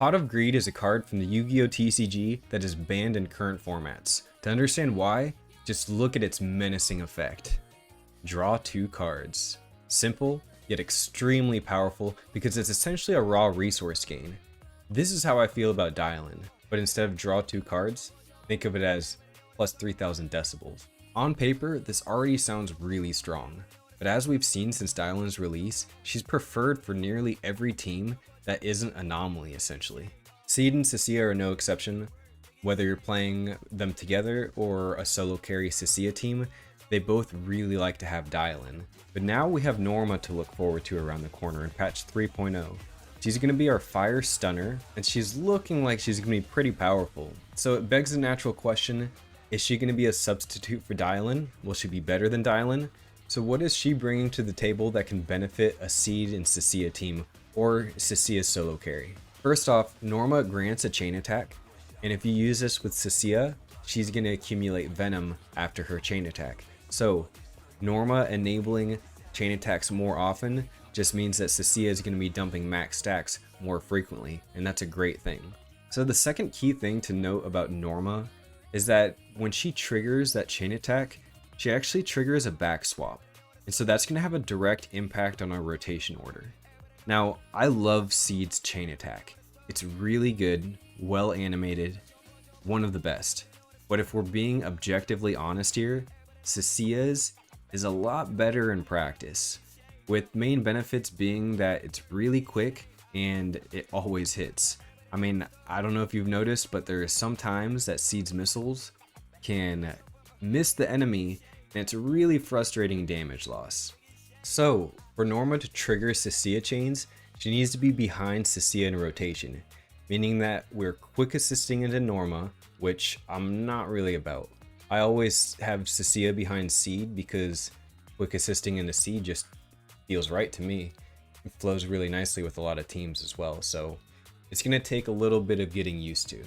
Pot of Greed is a card from the Yu-Gi-Oh! TCG that is banned in current formats. To understand why, just look at its menacing effect. Draw 2 cards. Simple, yet extremely powerful because it's essentially a raw resource gain. This is how I feel about Dialyn, but instead of draw 2 cards, think of it as plus 3000 decibels. On paper, this already sounds really strong, but as we've seen since Dialyn's release, she's preferred for nearly every team that isn't Anomaly essentially. Seed and Cissia are no exception. Whether you're playing them together or a solo carry Cissia team, they both really like to have Dialyn. But now we have Norma to look forward to around the corner in patch 3.0. She's going to be our fire stunner, and she's looking like she's going to be pretty powerful. So it begs the natural question, is she going to be a substitute for Dialyn? Will she be better than Dialyn? So what is she bringing to the table that can benefit a Seed and Cissia team or Cissia's solo carry? First off, Norma grants a chain attack, and if you use this with Cissia, she's going to accumulate venom after her chain attack. So Norma enabling chain attacks more often just means that Cissia is going to be dumping max stacks more frequently, and that's a great thing. So the second key thing to note about Norma is that when she triggers that chain attack, she actually triggers a back swap, and so that's going to have a direct impact on our rotation order. Now, I love Seed's chain attack. It's really good, well animated, one of the best. But if we're being objectively honest here, Cissia's is a lot better in practice, with main benefits being that it's really quick and it always hits. I mean, I don't know if you've noticed, but there are some times that Seed's missiles can miss the enemy, and it's really frustrating damage loss. So, for Norma to trigger Cissia chains, she needs to be behind Cissia in rotation, meaning that we're quick assisting into Norma, which I'm not really about. I always have Cissia behind Seed because quick assisting into Seed just feels right to me. It flows really nicely with a lot of teams as well, so it's going to take a little bit of getting used to.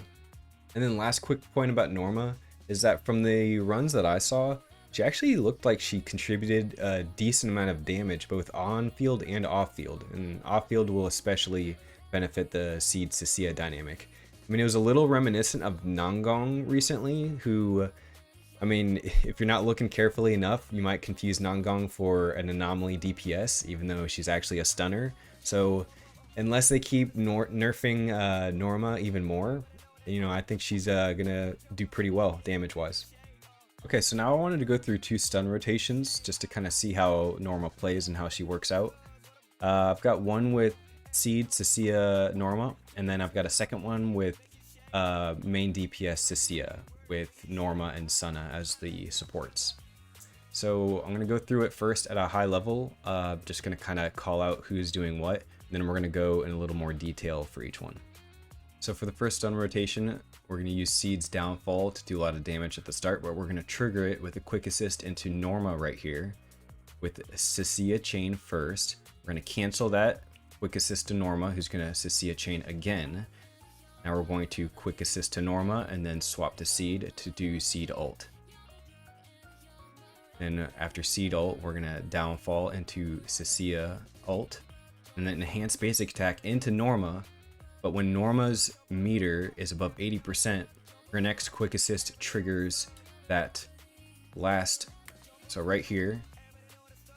And then last quick point about Norma is that from the runs that I saw, she actually looked like she contributed a decent amount of damage both on field and off field, and off field will especially benefit the Seed Cissia dynamic. I mean, it was a little reminiscent of Nangong recently, who, I mean, if you're not looking carefully enough, you might confuse Nangong for an Anomaly DPS, even though she's actually a stunner. So unless they keep nerfing Norma even more, you know, I think she's gonna do pretty well damage-wise. Okay, so now I wanted to go through 2 stun rotations just to kind of see how Norma plays and how she works out. I've got one with Seed, Cissia, Norma, and then I've got a second one with main DPS Cissia with Norma and Sunna as the supports. So I'm going to go through it first at a high level, just going to kind of call out who's doing what, and then we're going to go in a little more detail for each one. So for the first stun rotation, we're going to use Seed's downfall to do a lot of damage at the start, but we're going to trigger it with a quick assist into Norma right here with Cissia chain first. We're going to cancel that, quick assist to Norma, who's going to Cissia chain again. Now we're going to quick assist to Norma and then swap to Seed to do Seed ult. And after Seed ult, we're going to downfall into Cissia ult and then enhance basic attack into Norma. But when Norma's meter is above 80%, her next quick assist triggers that last. So right here,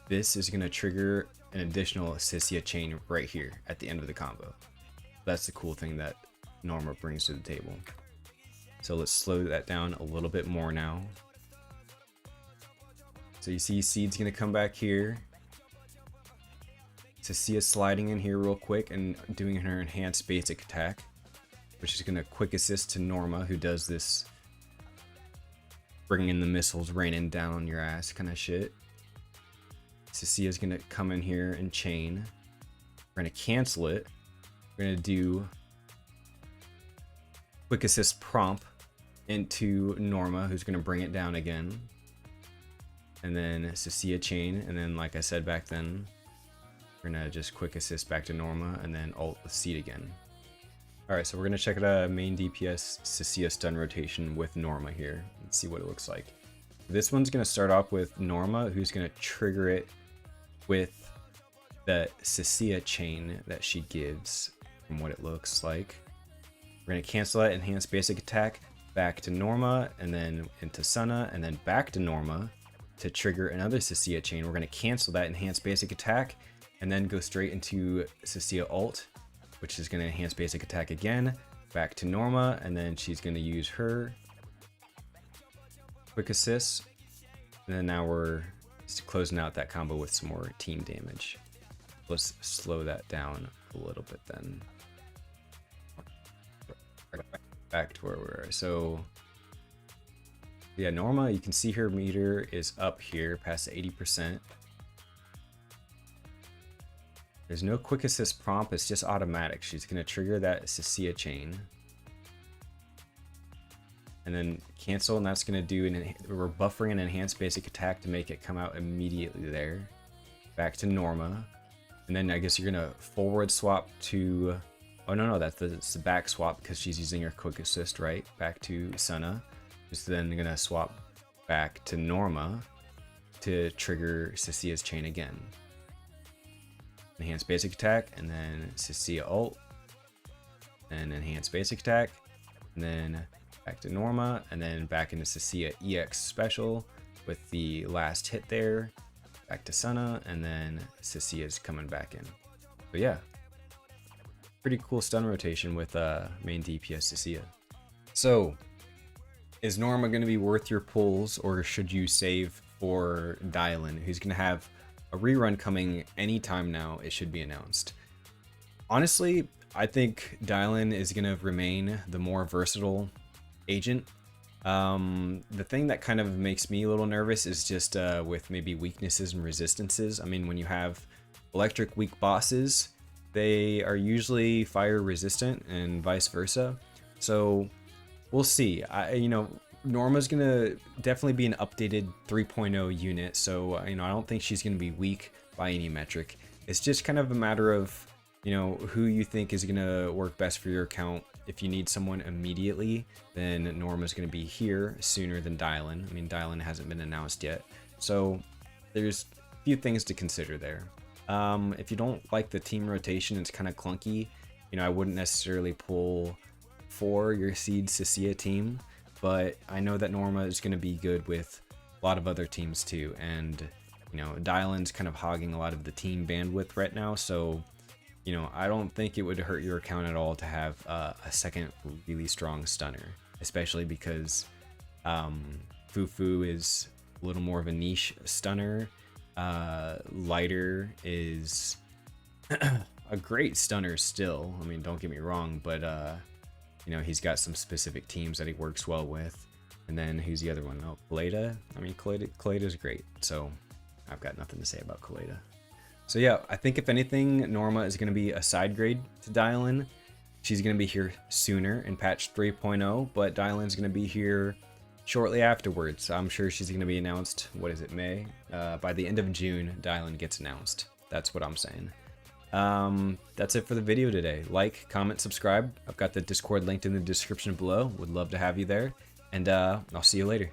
this is going to trigger an additional Cissia chain right here at the end of the combo. That's the cool thing that Norma brings to the table. So let's slow that down a little bit more now. So you see Seed's going to come back here. Cissia sliding in here real quick and doing her enhanced basic attack, which is going to quick assist to Norma, who does this bringing in the missiles raining down on your ass kind of shit. Cissia's going to come in here and chain. We're going to cancel it. We're going to do quick assist prompt into Norma, who's going to bring it down again. And then Cissia chain, and then like I said back then, we're gonna just quick assist back to Norma and then ult with Seed again. Alright, so we're gonna check out a main DPS Cissia stun rotation with Norma here and see what it looks like. This one's gonna start off with Norma, who's gonna trigger it with the Cissia chain that she gives from what it looks like. We're going to cancel that enhanced basic attack back to Norma, and then into Sunna, and then back to Norma to trigger another Cissia chain. We're going to cancel that enhanced basic attack and then go straight into Cissia ult, which is going to enhance basic attack again, back to Norma, and then she's going to use her quick assist. And then now we're just closing out that combo with some more team damage. Let's slow that down a little bit then. Back to where we were. So yeah, Norma, you can see her meter is up here past 80%. There's no quick assist prompt, it's just automatic. She's going to trigger that Cissia chain. And then cancel, and that's going to do we're buffering an enhanced basic attack to make it come out immediately there. Back to Norma. And then I guess you're going to forward swap to... Oh, no, that's the back swap because she's using her quick assist, right? Back to Sunna. Just then going to swap back to Norma to trigger Cissia's chain again. Enhanced basic attack, and then Cissia ult, and enhanced basic attack, and then back to Norma, and then back into Cissia EX special with the last hit there, back to Sunna, and then Cissia's coming back in. But yeah, pretty cool stun rotation with main DPS Cissia. So, is Norma going to be worth your pulls, or should you save for Dialyn, who's going to have a rerun coming anytime now? It should be announced. Honestly, I think Dialyn is going to remain the more versatile agent. The thing that kind of makes me a little nervous is just with maybe weaknesses and resistances. I mean, when you have electric weak bosses, they are usually fire resistant and vice versa. So we'll see. Norma's gonna definitely be an updated 3.0 unit, so I don't think she's gonna be weak by any metric. It's just kind of a matter of who you think is gonna work best for your account. If you need someone immediately, then Norma's gonna be here sooner than Dialyn. I mean, Dialyn hasn't been announced yet, so there's a few things to consider there. If you don't like the team rotation, it's kind of clunky. I wouldn't necessarily pull for your seed Cissia team. But I know that Norma is going to be good with a lot of other teams too, and Dialyn's kind of hogging a lot of the team bandwidth right now, so I don't think it would hurt your account at all to have a second really strong stunner, especially because Fufu is a little more of a niche stunner. Lighter is a great stunner still. I mean, don't get me wrong, but he's got some specific teams that he works well with. And then who's the other one? Oh, Kaleda. I mean, Kaleda's great. So I've got nothing to say about Kaleda. So yeah, I think if anything, Norma is going to be a side grade to Dialyn. She's going to be here sooner in patch 3.0, but Dialyn's going to be here shortly afterwards. I'm sure she's going to be announced. What is it, May? By the end of June, Dialyn gets announced. That's what I'm saying. That's it for the video today. Like, comment, subscribe. I've got the Discord linked in the description below. Would love to have you there. And I'll see you later.